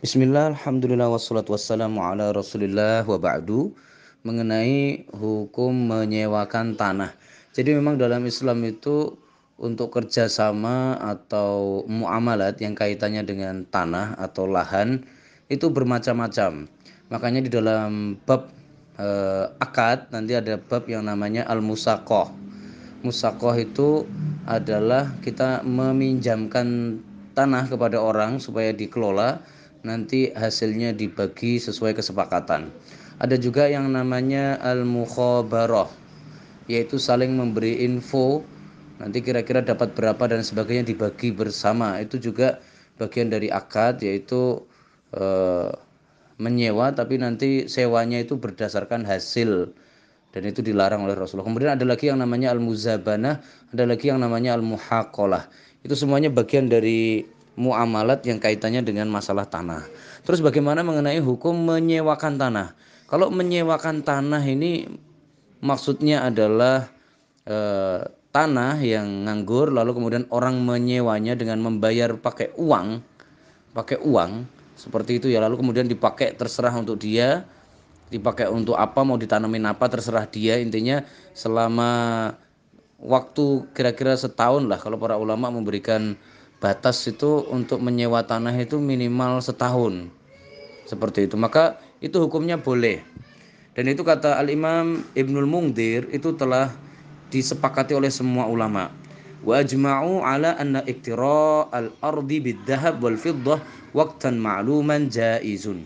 Bismillah, alhamdulillah, wassalatu wassalamu ala rasulillah wa ba'du. Mengenai hukum menyewakan tanah. Jadi memang dalam Islam itu untuk kerjasama atau muamalat yang kaitannya dengan tanah atau lahan itu bermacam-macam. Makanya di dalam bab akad nanti ada bab yang namanya al-musaqah. Musaqah itu adalah kita meminjamkan tanah kepada orang supaya dikelola, nanti hasilnya dibagi sesuai kesepakatan. Ada juga yang namanya al-mukhabarah, yaitu saling memberi info, nanti kira-kira dapat berapa dan sebagainya dibagi bersama. Itu juga bagian dari akad, yaitu eh, menyewa tapi nanti sewanya itu berdasarkan hasil, dan itu dilarang oleh Rasulullah. Kemudian ada lagi yang namanya al-muzabanah, ada lagi yang namanya al-muhaqalah. Itu semuanya bagian dari muamalat yang kaitannya dengan masalah tanah. Terus bagaimana mengenai hukum menyewakan tanah? Kalau menyewakan tanah ini maksudnya adalah tanah yang nganggur lalu kemudian orang menyewanya dengan membayar pakai uang seperti itu ya, lalu kemudian dipakai terserah untuk dia, dipakai untuk apa, mau ditanamin apa terserah dia. Intinya selama waktu kira-kira setahun lah, kalau para ulama memberikan batas itu untuk menyewa tanah itu minimal setahun seperti itu, maka itu hukumnya boleh. Dan itu kata Al-Imam Ibnul Mungdir itu telah disepakati oleh semua ulama. Wa ajma'u ala anna iktira al-ardi bid-dhahab wal fiddah waqtan ma'luman jaizun.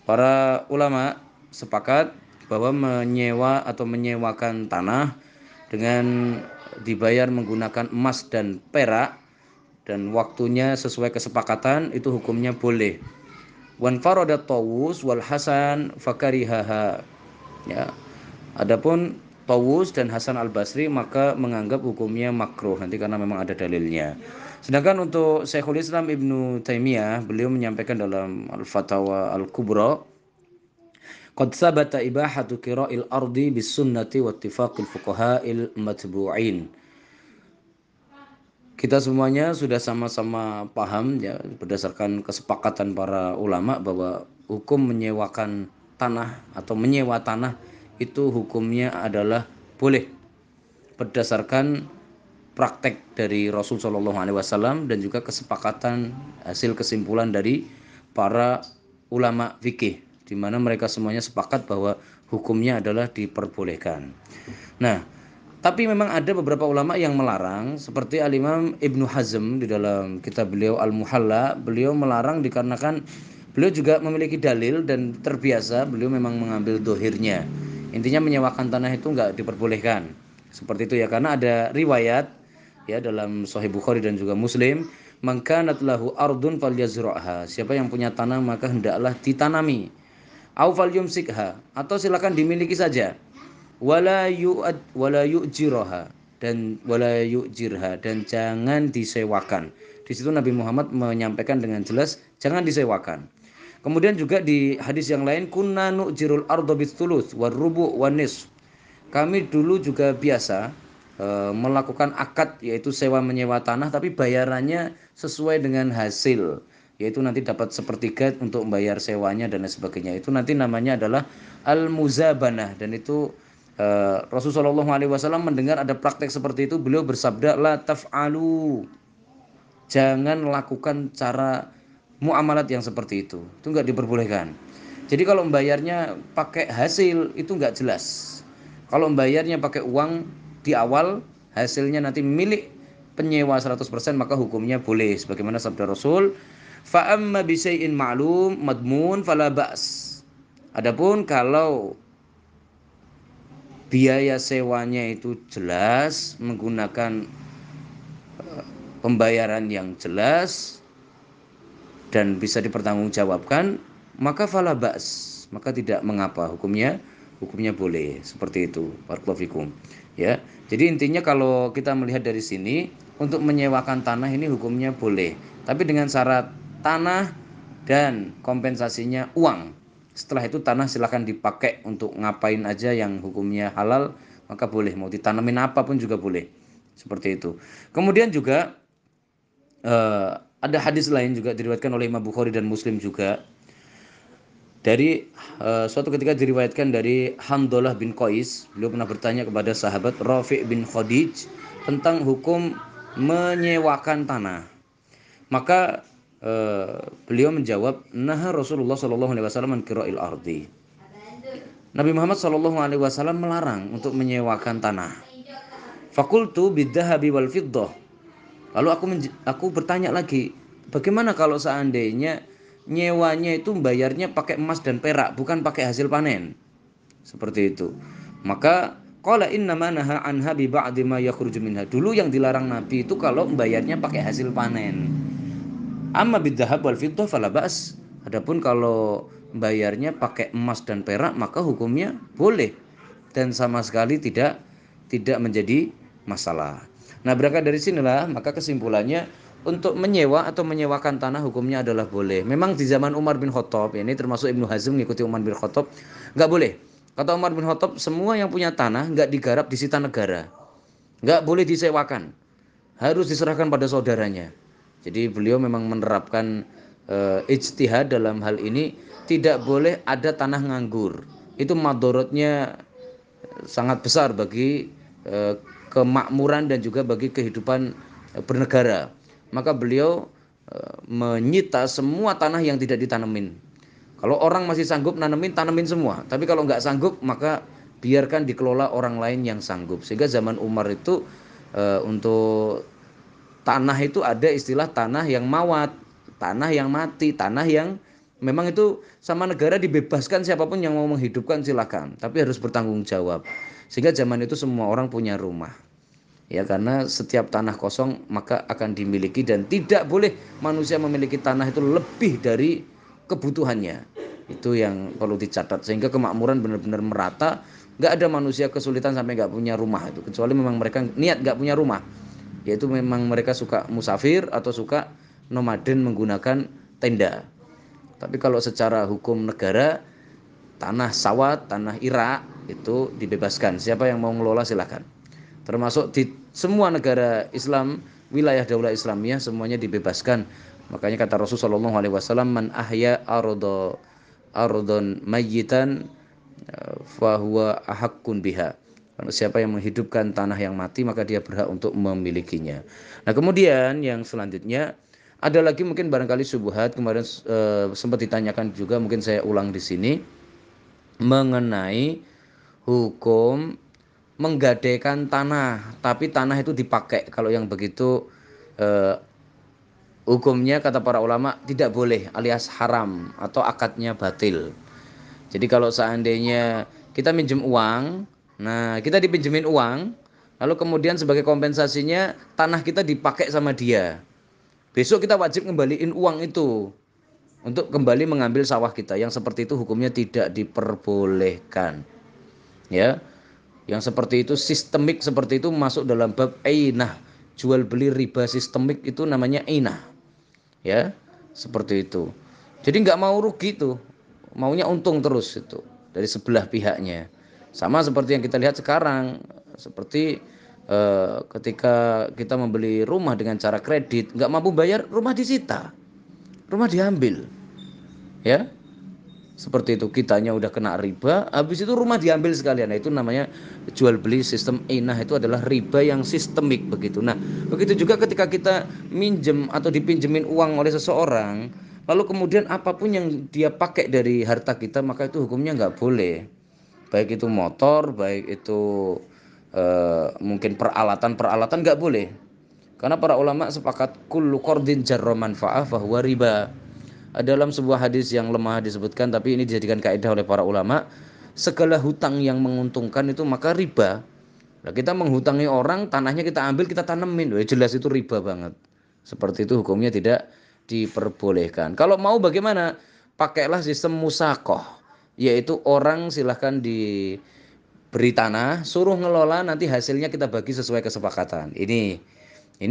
Para ulama sepakat bahwa menyewa atau menyewakan tanah dengan dibayar menggunakan emas dan perak dan waktunya sesuai kesepakatan itu hukumnya boleh. Wan farada Tawus wal Hasan fakarihaha. Ya. Adapun Tawus dan Hasan Al-Basri maka menganggap hukumnya makruh nanti karena memang ada dalilnya. Sedangkan untuk Syekhul Islam Ibnu Taimiyah, beliau menyampaikan dalam Al-Fatawa Al-Kubra, qad sabata ibahatu qira'il ardi bis sunnati wa ittifaqil fuqaha'il matbu'in. Kita semuanya sudah sama-sama paham ya, berdasarkan kesepakatan para ulama bahwa hukum menyewakan tanah atau menyewa tanah itu hukumnya adalah boleh berdasarkan praktek dari Rasul Shallallahu Alaihi Wasallam dan juga kesepakatan hasil kesimpulan dari para ulama fikih, di mana mereka semuanya sepakat bahwa hukumnya adalah diperbolehkan. Nah, tapi memang ada beberapa ulama yang melarang, seperti Al-Imam Ibnu Hazm di dalam kitab beliau Al-Muhalla, beliau melarang dikarenakan beliau juga memiliki dalil dan terbiasa beliau memang mengambil dohirnya. Intinya menyewakan tanah itu nggak diperbolehkan. Seperti itu ya, karena ada riwayat ya dalam Sahih Bukhari dan juga Muslim, man kanat lahu ardun falyazra'ha. Siapa yang punya tanah maka hendaklah ditanami. Au falyumsikha, atau silakan dimiliki saja. Wala yu'jiraha, dan wala yu'jirha, dan jangan disewakan. Di situ Nabi Muhammad menyampaikan dengan jelas jangan disewakan. Kemudian juga di hadis yang lain, kunna nu'jirul arda bitsuluts warubu' wanis. Kami dulu juga biasa melakukan akad, yaitu sewa menyewa tanah, tapi bayarannya sesuai dengan hasil, yaitu nanti dapat sepertiga untuk membayar sewanya dan lain sebagainya. Itu nanti namanya adalah al-muzabanah, dan itu Rasulullah SAW mendengar ada praktek seperti itu, beliau bersabda, la taf'alu, jangan lakukan cara muamalat yang seperti itu nggak diperbolehkan. Jadi kalau membayarnya pakai hasil itu nggak jelas. Kalau membayarnya pakai uang di awal, hasilnya nanti milik penyewa 100%, maka hukumnya boleh. Sebagaimana sabda Rasul, fa amma bi syai'in ma'lum madmun fala ba's. Adapun kalau biaya sewanya itu jelas, menggunakan pembayaran yang jelas dan bisa dipertanggungjawabkan, maka fala ba's, maka tidak mengapa, hukumnya boleh seperti itu. Barakallahu fikum. Ya. Jadi intinya kalau kita melihat dari sini, untuk menyewakan tanah ini hukumnya boleh, tapi dengan syarat tanah dan kompensasinya uang. Setelah itu tanah silahkan dipakai untuk ngapain aja yang hukumnya halal, maka boleh, mau ditanamin apapun juga boleh. Seperti itu. Kemudian juga Ada hadis lain juga diriwayatkan oleh Imam Bukhari dan Muslim juga. Dari suatu ketika diriwayatkan dari Hamdalah bin Qais, beliau pernah bertanya kepada sahabat Rafi' bin Khadij tentang hukum menyewakan tanah. Maka beliau menjawab, "Naha Rasulullah sallallahu alaihi wasallam an qira'il ardi." Nabi Muhammad sallallahu alaihi wasallam melarang untuk menyewakan tanah. Fakultu bidzahabi wal fiddah. Lalu aku bertanya lagi, bagaimana kalau seandainya nyewanya itu bayarnya pakai emas dan perak, bukan pakai hasil panen? Seperti itu. Maka qala innama naha anha bi ba'di ma yakhruju minha. Dulu yang dilarang Nabi itu kalau bayarnya pakai hasil panen. Amma bidzahab wal fiddah fala ba's. Adapun kalau bayarnya pakai emas dan perak maka hukumnya boleh dan sama sekali tidak menjadi masalah. Nah, berangkat dari sinilah maka kesimpulannya untuk menyewa atau menyewakan tanah hukumnya adalah boleh. Memang di zaman Umar bin Khattab, ini termasuk Ibnu Hazm mengikuti Umar bin Khattab, nggak boleh. Kata Umar bin Khattab, semua yang punya tanah nggak digarap disita negara, nggak boleh disewakan, harus diserahkan pada saudaranya. Jadi beliau memang menerapkan ijtihad dalam hal ini, tidak boleh ada tanah nganggur. Itu madorotnya sangat besar bagi kemakmuran dan juga bagi kehidupan bernegara. Maka beliau menyita semua tanah yang tidak ditanemin. Kalau orang masih sanggup tanemin semua. Tapi kalau nggak sanggup maka biarkan dikelola orang lain yang sanggup. Sehingga zaman Umar itu untuk tanah itu ada istilah tanah yang mawat, tanah yang mati, tanah yang memang itu sama negara dibebaskan, siapapun yang mau menghidupkan silakan, tapi harus bertanggung jawab. Sehingga zaman itu semua orang punya rumah. Ya, karena setiap tanah kosong maka akan dimiliki dan tidak boleh manusia memiliki tanah itu lebih dari kebutuhannya. Itu yang perlu dicatat sehingga kemakmuran benar-benar merata, nggak ada manusia kesulitan sampai nggak punya rumah itu, kecuali memang mereka niat nggak punya rumah, yaitu memang mereka suka musafir atau suka nomaden menggunakan tenda. Tapi kalau secara hukum negara, tanah sawah, tanah irak itu dibebaskan. Siapa yang mau ngelola silakan. Termasuk di semua negara Islam, wilayah daulah Islamiyah semuanya dibebaskan. Makanya kata Rasulullah SAW, man ahya ardon mayyitan fahuwa ahakkun biha. Siapa yang menghidupkan tanah yang mati maka dia berhak untuk memilikinya. Nah, kemudian yang selanjutnya ada lagi mungkin barangkali syubhat kemarin sempat ditanyakan juga, mungkin saya ulang di sini mengenai hukum menggadaikan tanah, tapi tanah itu dipakai. Kalau yang begitu hukumnya kata para ulama tidak boleh, alias haram atau akadnya batil. Jadi kalau seandainya kita minjem uang, nah kita dipinjemin uang, lalu kemudian sebagai kompensasinya tanah kita dipakai sama dia. Besok kita wajib ngembaliin uang itu untuk kembali mengambil sawah kita. Yang seperti itu hukumnya tidak diperbolehkan. Ya. Yang seperti itu sistemik seperti itu masuk dalam bab ainah. Jual beli riba sistemik itu namanya ainah. Ya. Seperti itu. Jadi nggak mau rugi tuh, maunya untung terus itu dari sebelah pihaknya. Sama seperti yang kita lihat sekarang, seperti ketika kita membeli rumah dengan cara kredit, nggak mampu bayar, rumah disita, rumah diambil, ya seperti itu. Kitanya udah kena riba, habis itu rumah diambil sekalian. Nah, itu namanya jual beli sistem inah, itu adalah riba yang sistemik begitu. Nah, begitu juga ketika kita minjem atau dipinjemin uang oleh seseorang, lalu kemudian apapun yang dia pakai dari harta kita, maka itu hukumnya nggak boleh. Baik itu motor, baik itu mungkin peralatan nggak boleh. Karena para ulama sepakat kullu qardin jarra manfa'ah fahuwa riba. Dalam sebuah hadis yang lemah disebutkan, tapi ini dijadikan kaidah oleh para ulama, segala hutang yang menguntungkan itu maka riba. Nah, kita menghutangi orang, tanahnya kita ambil, kita tanemin, jelas itu riba banget. Seperti itu hukumnya tidak diperbolehkan. Kalau mau bagaimana? Pakailah sistem musakoh, yaitu orang silahkan diberi tanah, suruh ngelola, nanti hasilnya kita bagi sesuai kesepakatan. Ini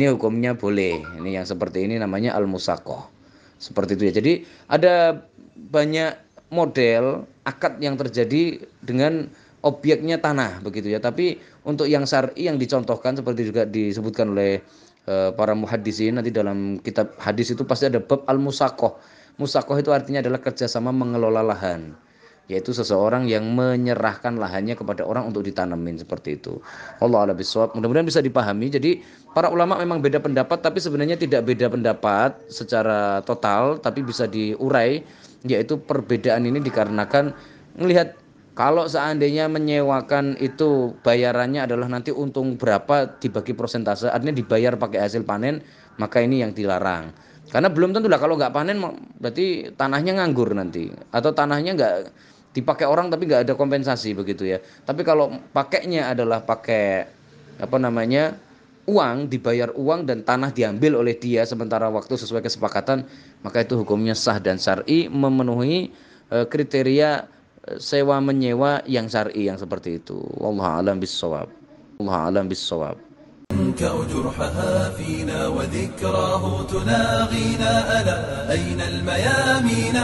hukumnya boleh. Ini yang seperti ini namanya al-musakoh. Seperti itu ya. Jadi ada banyak model akad yang terjadi dengan objeknya tanah begitu ya. Tapi untuk yang syar'i yang dicontohkan seperti juga disebutkan oleh para muhaddisin nanti dalam kitab hadis itu pasti ada bab al-musaqah. Musaqah itu artinya adalah kerjasama mengelola lahan, yaitu seseorang yang menyerahkan lahannya kepada orang untuk ditanamin seperti itu. Allah a'lam bishawab. Mudah-mudahan bisa dipahami. Jadi para ulama memang beda pendapat, tapi sebenarnya tidak beda pendapat secara total, tapi bisa diurai, yaitu perbedaan ini dikarenakan melihat kalau seandainya menyewakan itu bayarannya adalah nanti untung berapa dibagi persentase, artinya dibayar pakai hasil panen, maka ini yang dilarang. Karena belum tentu lah, kalau nggak panen berarti tanahnya nganggur nanti, atau tanahnya nggak dipakai orang tapi nggak ada kompensasi begitu ya. Tapi kalau pakainya adalah pakai apa namanya uang, dibayar uang dan tanah diambil oleh dia sementara waktu sesuai kesepakatan, maka itu hukumnya sah dan syar'i, memenuhi kriteria sewa menyewa yang syar'i yang seperti itu. Wallahu a'lam bishawab. Wallahu a'lam bishawab. جرحها فينا وذكراه تناغينا ألا أين الميامين